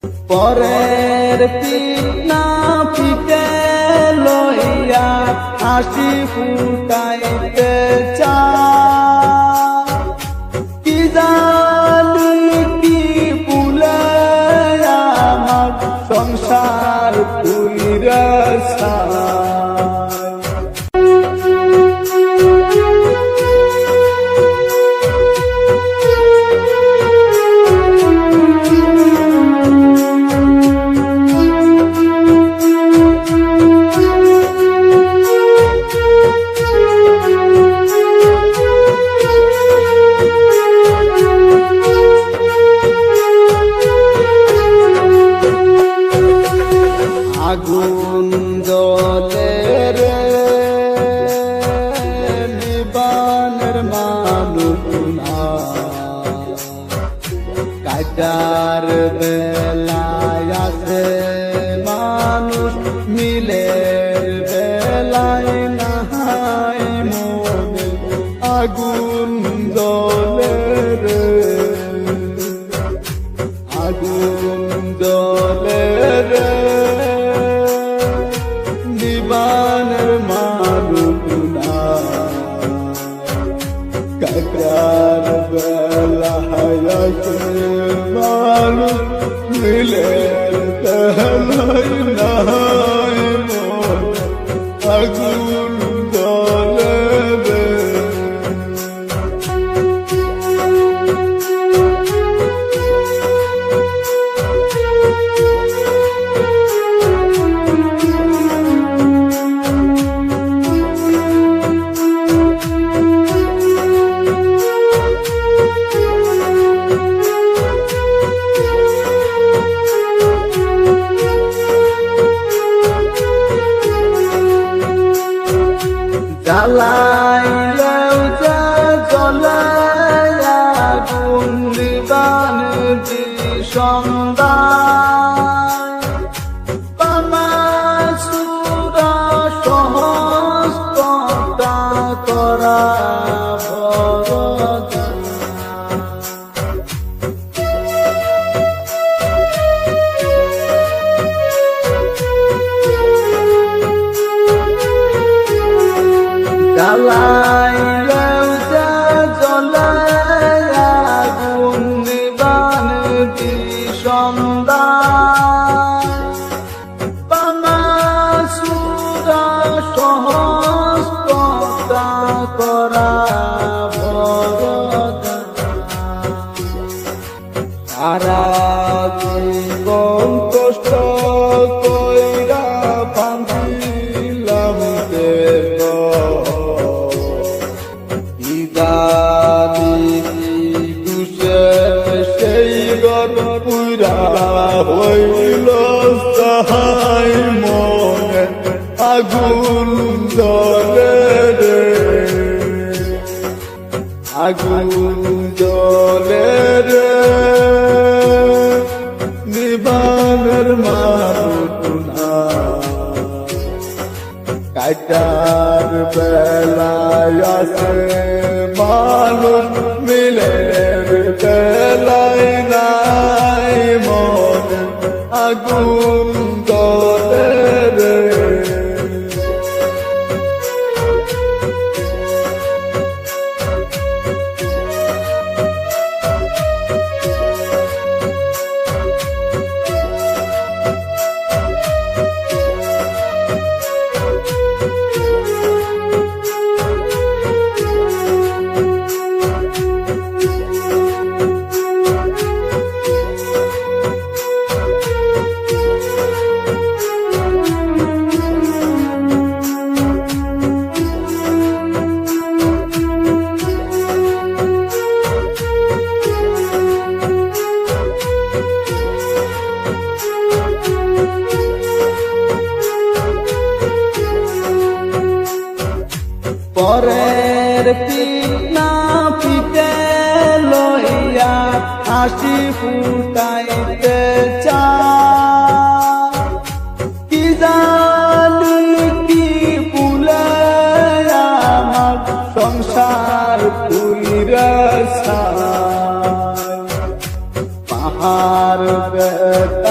পরের পিনা পিতে লইয়া হাসি ফুটাইতে চায় কি জানি কি ভুলে আমার সংসার পুইরা আগুন জ্বলে রে নিবানের মানুষ কাটার বেলায় আছে মানুষ মিলের বেলায় নাহাই মনে আগুন জ্বলে রে আগুন জ্বলে রে নিবানের মানুষনা কাকার বেলায় মানুষ মিলের বেলায় নাই মন আগুন জ্বলে রে জ্বালাইলেও যে জ্বলে আগুন নিবান সন্ধ্যায় বামাসুরা সহজ কথা করা জ্বালাইলেও যে জ্বলে আগুন নিবান সন্ধ্যায় বামাসুরা সহজ কথা করা সারা জীবন কষ্ট কইরা বাঁধিলাম দেব সেই গর পুরা হইল সাহাই মনে আগুন জ্বলে রে আগুন জ্বলে রে নিবানের মানুষনা কাটার বেলায় আছে মানুষ মিলের বেলায় নাই মন আগুন জ্বলে রে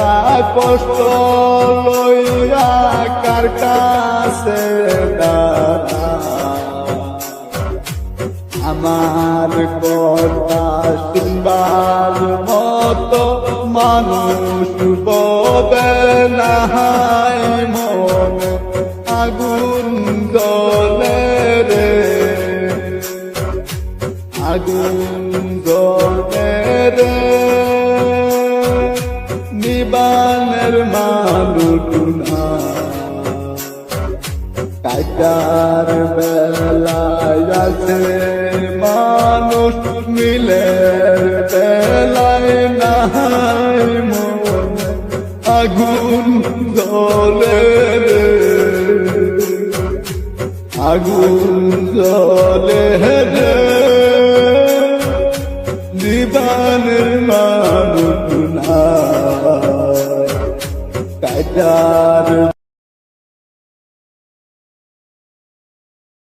বেলা কষ্ট লইয়া কার কাছে দাঁড়া আমার কথা শুনবার মতো মানুষ ববে নাই মন আগুন জ্বলে রে আগুন জ্বলে রে নিবানের মানুষ না কাটার বেলায় আছে মানুষ মিলের বেলায় নাই মন আগুন জ্বলে রে আগুন জ্বলে রে জীবনের মানুষ না কাটার